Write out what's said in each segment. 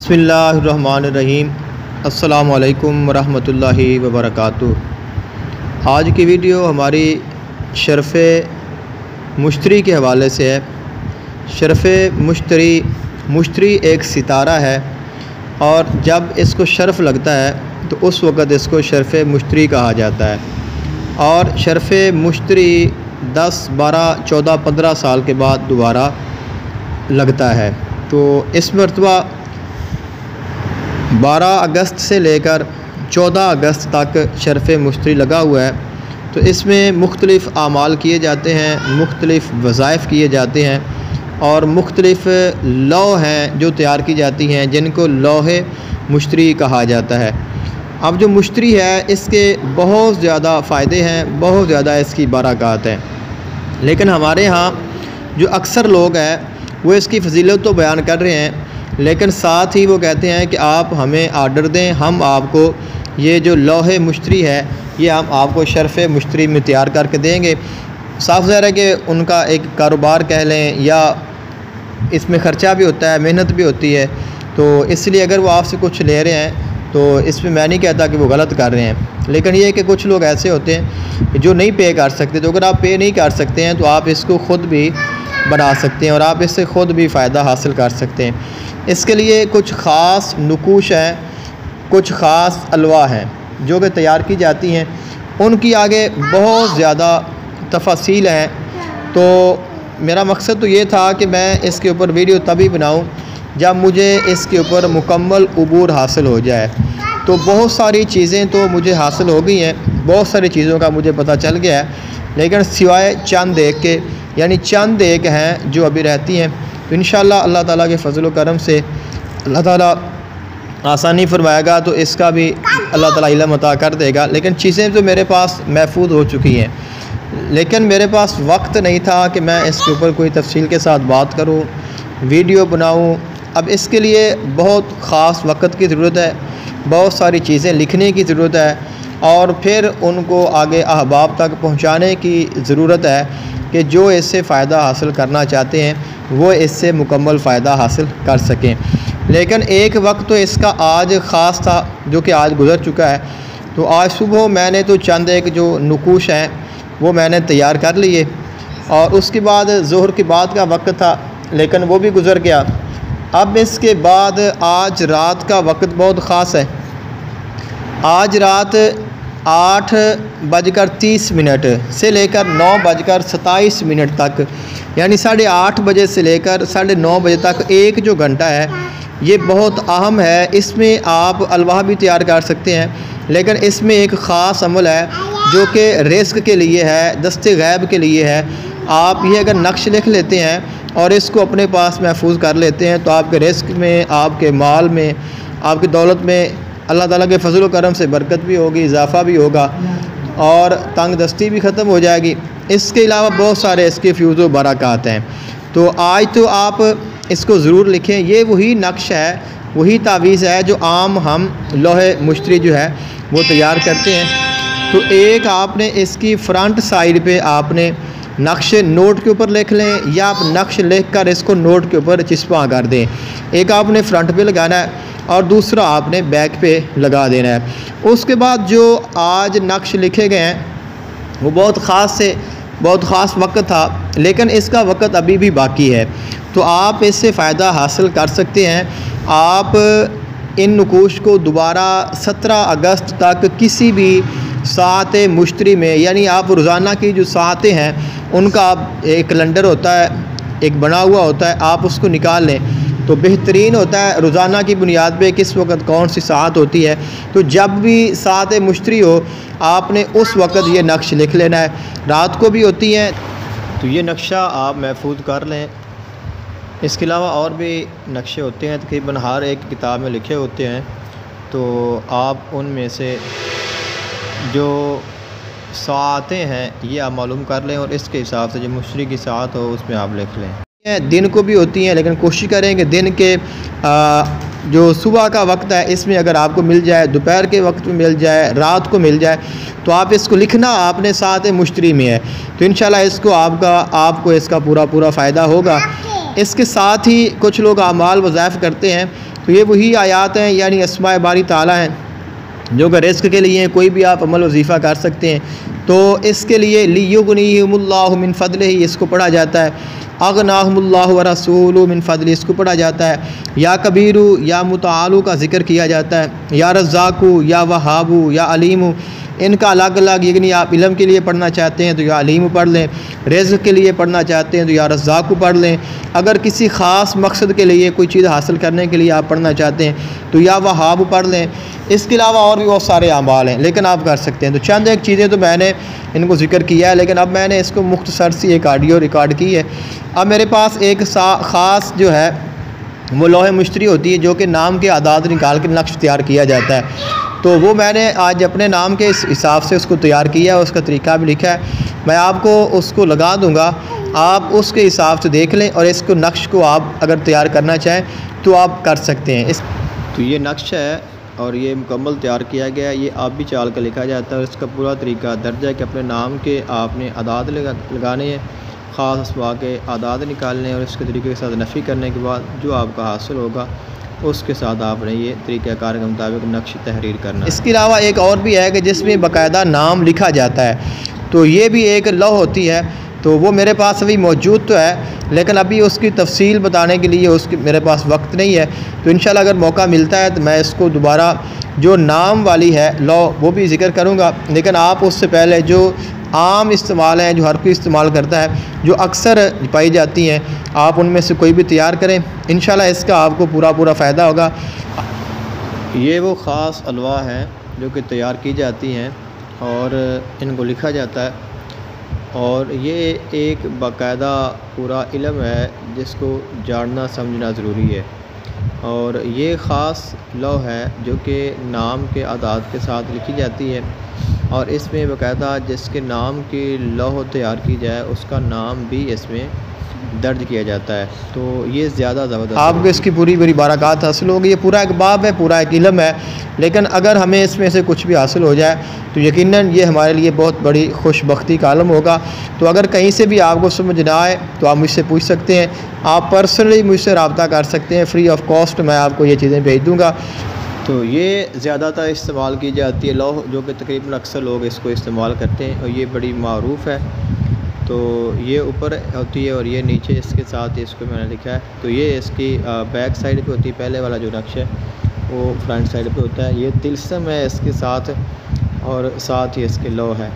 बिस्मिल्लाहिर्रहमानिर्रहीम। अस्सलामु अलैकुम वरहमतुल्लाहि वबरकातुहू। आज की वीडियो हमारी शरफ़ मुश्तरी के हवाले से है। शरफ़ मुश्तरी एक सितारा है और जब इसको शर्फ़ लगता है तो उस वक़्त इसको शरफ़ मुश्तरी कहा जाता है। और शरफ़ मुश्तरी 10, 12, 14, 15 साल के बाद दोबारा लगता है। तो इस मरतबा 12 अगस्त से लेकर 14 अगस्त तक शरफ़ मुश्तरी लगा हुआ है। तो इसमें मुख्तलिफ़ आमाल किए जाते हैं, मुख्तलिफ़ वज़ाइफ़ किए जाते हैं और मुख्तलिफ़ लौ हैं जो तैयार की जाती हैं जिनको लौहे मुश्तरी कहा जाता है। अब जो मुश्तरी है इसके बहुत ज़्यादा फ़ायदे हैं, बहुत ज़्यादा इसकी बरक़ात हैं। लेकिन हमारे यहाँ जो अक्सर लोग हैं वो इसकी फ़जीलत तो बयान कर रहे हैं, लेकिन साथ ही वो कहते हैं कि आप हमें आर्डर दें, हम आपको ये जो लौहे मुश्तरी है ये हम आपको शरफ़ मुश्तरी में तैयार करके देंगे। साफ़ ज़ाहिर है कि उनका एक कारोबार कह लें या इसमें ख़र्चा भी होता है, मेहनत भी होती है। तो इसलिए अगर वो आपसे कुछ ले रहे हैं तो इसमें मैं नहीं कहता कि वो गलत कर रहे हैं, लेकिन ये कि कुछ लोग ऐसे होते हैं जो नहीं पे कर सकते। तो अगर आप पे नहीं कर सकते हैं तो आप इसको ख़ुद भी बना सकते हैं और आप इससे ख़ुद भी फ़ायदा हासिल कर सकते हैं। इसके लिए कुछ ख़ास नुकूश हैं, कुछ ख़ास अलवा हैं जो कि तैयार की जाती हैं। उनकी आगे बहुत ज़्यादा तफसील हैं। तो मेरा मकसद तो ये था कि मैं इसके ऊपर वीडियो तभी बनाऊं जब मुझे इसके ऊपर मुकम्मल उबूर हासिल हो जाए। तो बहुत सारी चीज़ें तो मुझे हासिल हो गई हैं, बहुत सारी चीज़ों का मुझे पता चल गया है, लेकिन सिवाय चंद एक के, यानी चंद एक हैं जो अभी रहती हैं। तो इंशाअल्लाह अल्लाह ताला के फ़ज़ल व करम से अल्लाह ताला आसानी फरमाएगा तो इसका भी अल्लाह ताला इल्म अता कर देगा। लेकिन चीज़ें तो मेरे पास महफूज हो चुकी हैं, लेकिन मेरे पास वक्त नहीं था कि मैं इसके ऊपर कोई तफसील के साथ बात करूं, वीडियो बनाऊं। अब इसके लिए बहुत ख़ास वक्त की ज़रूरत है, बहुत सारी चीज़ें लिखने की ज़रूरत है और फिर उनको आगे अहबाब तक पहुँचाने की ज़रूरत है कि जो इससे फ़ायदा हासिल करना चाहते हैं वो इससे मुकम्मल फ़ायदा हासिल कर सकें। लेकिन एक वक्त तो इसका आज ख़ास था जो कि आज गुज़र चुका है। तो आज सुबह मैंने तो चंद एक जो नुकूश हैं वो मैंने तैयार कर लिए और उसके बाद ज़ोहर के बाद का वक्त था, लेकिन वो भी गुज़र गया। अब इसके बाद आज रात का वक्त बहुत ख़ास है। आज रात 8:30 से लेकर 9:27 तक, यानी 8:30 बजे से लेकर 9:30 बजे तक एक जो घंटा है ये बहुत अहम है। इसमें आप अलवाह भी तैयार कर सकते हैं, लेकिन इसमें एक ख़ास अमल है जो कि रिस्क के लिए है, दस्ते गैब के लिए है। आप ये अगर नक्श लिख लेते हैं और इसको अपने पास महफूज कर लेते हैं तो आपके रिस्क में, आपके माल में, आपकी दौलत में अल्लाह ताला के फ़ज़ल व करम से बरकत भी होगी, इजाफ़ा भी होगा और तंग दस्ती भी ख़त्म हो जाएगी। इसके अलावा बहुत सारे इसके फ्यूज़ व बरक़ात हैं। तो आज तो आप इसको ज़रूर लिखें। ये वही नक्श है, वही तावीज़ है जो आम हम लोहे मुश्तरी जो है वो तैयार करते हैं। तो एक आपने इसकी फ़्रंट साइड पे आपने नक्श नोट के ऊपर लिख लें या आप नक्श लिख कर इसको नोट के ऊपर चिस्पा कर दें। एक आपने फ़्रंट पे लगाना है और दूसरा आपने बैक पे लगा देना है। उसके बाद जो आज नक्श लिखे गए हैं वो बहुत ख़ास वक्त था, लेकिन इसका वक्त अभी भी बाकी है। तो आप इससे फ़ायदा हासिल कर सकते हैं। आप इन नुकूश को दोबारा 17 अगस्त तक किसी भी सात मुश्तरी में, यानी आप रोज़ाना की जो सातें हैं उनका आप एक कैलेंडर होता है, एक बना हुआ होता है, आप उसको निकाल लें तो बेहतरीन होता है। रोज़ाना की बुनियाद पे किस वक्त कौन सी सात होती है, तो जब भी सात मुश्तरी हो आपने उस वक्त ये नक्श लिख लेना है। रात को भी होती हैं तो ये नक्शा आप महफूज कर लें। इसके अलावा और भी नक्शे होते हैं, तकरीबन हर एक किताब में लिखे होते हैं। तो आप उनमें से जो सातें हैं ये आप मालूम कर लें और इसके हिसाब से जो मुश्तरी की सात हो उसमें आप लिख लें। दिन को भी होती हैं, लेकिन कोशिश करें कि दिन के जो सुबह का वक्त है इसमें अगर आपको मिल जाए, दोपहर के वक्त में मिल जाए, रात को मिल जाए तो आप इसको लिखना आपने साथ मुश्तरी में है। तो इंशाल्लाह इसको आपको इसका पूरा फ़ायदा होगा। इसके साथ ही कुछ लोग आमाल वज़ाइफ़ करते हैं तो ये वही आयात हैं, यानी अस्माए बारी ताला हैं जो कि रिज़्क़ के लिए कोई भी आप अमल वजीफ़ा कर सकते हैं। तो इसके लिए लियुगनिहिमुल्लाहु मिन फ़ज़लिही इसको पढ़ा जाता है, अग़नाहुमुल्लाहु व रसूलुहु मिन फ़ज़लिही इसको पढ़ा जाता है, या कबीरू या मुतआलु का ज़िक्र किया जाता है, या रज़्ज़ाक़ु या वहाबु या अलीमु। इनका अलग अलग, यानी आप इल्म के लिए पढ़ना चाहते हैं तो या अलीम पढ़ लें, रिज़्क़ के लिए पढ़ना चाहते हैं तो या रज़्ज़ाक़ पढ़ लें, अगर किसी ख़ास मकसद के लिए कोई चीज़ हासिल करने के लिए आप पढ़ना चाहते हैं तो या वहाब पढ़ लें। इसके अलावा और भी बहुत सारे अमाल हैं लेकिन आप कर सकते हैं। तो चंद एक चीज़ें तो मैंने इनको ज़िक्र किया है, लेकिन अब मैंने इसको मुख्तसर सी एक ऑडियो रिकॉर्ड की है। अब मेरे पास एक ख़ास जो है वो लौह मुश्तरी होती है जो कि नाम के आदाद निकाल के नक्श तैयार किया जाता है। तो वो मैंने आज अपने नाम के इस हिसाब से उसको तैयार किया है, उसका तरीका भी लिखा है, मैं आपको उसको लगा दूंगा, आप उसके हिसाब से देख लें और इसको नक्श को आप अगर तैयार करना चाहें तो आप कर सकते हैं। तो ये नक्श है और ये मुकम्मल तैयार किया गया है। ये आप भी चाल कर लिखा जाता है और इसका पूरा तरीका दर्ज है कि अपने नाम के आपने आदाद लगाने हैं, ख़ास असमा के आदाद निकालने और इसके तरीके के साथ नफ़ी करने के बाद जो आपका हासिल होगा उसके साथ आपने ये तरीक़ाकार के मुताबिक नक्श तहरीर करना। इसके अलावा एक और भी है कि जिसमें बाकायदा नाम लिखा जाता है, तो ये भी एक लौह होती है। तो वो मेरे पास अभी मौजूद तो है लेकिन अभी उसकी तफसील बताने के लिए उसकी मेरे पास वक्त नहीं है। तो इंशाल्लाह अगर मौका मिलता है तो मैं इसको दोबारा जो नाम वाली है लौह वो भी ज़िक्र करूँगा, लेकिन आप उससे पहले जो आम इस्तेमाल हैं, जो हर कोई इस्तेमाल करता है, जो अक्सर पाई जाती हैं, आप उनमें से कोई भी तैयार करें, इंशाल्लाह इसका आपको पूरा फ़ायदा होगा। ये वो ख़ास अलवा हैं जो कि तैयार की जाती हैं और इनको लिखा जाता है और ये एक बाकायदा पूरा इल्म है जिसको जानना समझना ज़रूरी है। और ये ख़ास लौह है जो कि नाम के आदाद के साथ लिखी जाती है और इसमें बाकायदा जिसके नाम की लौह तैयार की जाए उसका नाम भी इसमें दर्ज किया जाता है। तो ये ज़्यादा ज़बरदस्त आपको इसकी पूरी बरकत हासिल होगी। ये पूरा एक बाब है, पूरा एक इल्म है, लेकिन अगर हमें इसमें से कुछ भी हासिल हो जाए तो यकीनन ये हमारे लिए बहुत बड़ी खुशबख्ती का आलम होगा। तो अगर कहीं से भी आपको समझ ना आए तो आप मुझसे पूछ सकते हैं, आप पर्सनली मुझसे रब्ता कर सकते हैं, फ्री ऑफ कॉस्ट मैं आपको ये चीज़ें भेज दूँगा। तो ये ज़्यादातर इस्तेमाल की जाती है लौह, जो कि तकरीबन अक्सर लोग इसको इस्तेमाल करते हैं और ये बड़ी मारूफ़ है। तो ये ऊपर होती है और ये नीचे इसके साथ इसको मैंने लिखा है। तो ये इसकी बैक साइड पे होती है, पहले वाला जो नक्श है वो फ्रंट साइड पे होता है। ये तिलस्म है इसके साथ और साथ ही इसके लौह है।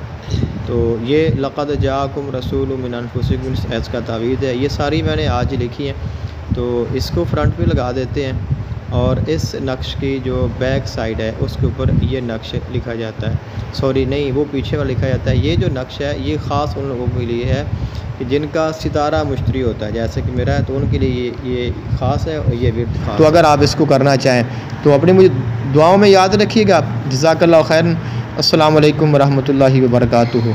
तो ये लक़द जाअकुम रसूलुम मिन अनफुसिकुम इसका तावीज़ है। ये सारी मैंने आज ही लिखी हैं। तो इसको फ्रंट पे लगा देते हैं और इस नक्श की जो बैक साइड है उसके ऊपर ये नक्श लिखा जाता है, सॉरी नहीं वो पीछे वाला लिखा जाता है। ये जो नक्श है ये ख़ास उन लोगों के लिए है कि जिनका सितारा मुश्तरी होता है, जैसे कि मेरा है, तो उनके लिए ये ख़ास है और ये विर्द ख़ास। तो अगर आप इसको करना चाहें तो अपनी मुझे दुआओं में याद रखिएगा। जज़ाकल्लाहु खैरन। अस्सलामु अलैकुम वरहमतुल्लाहि वबरकातुहू।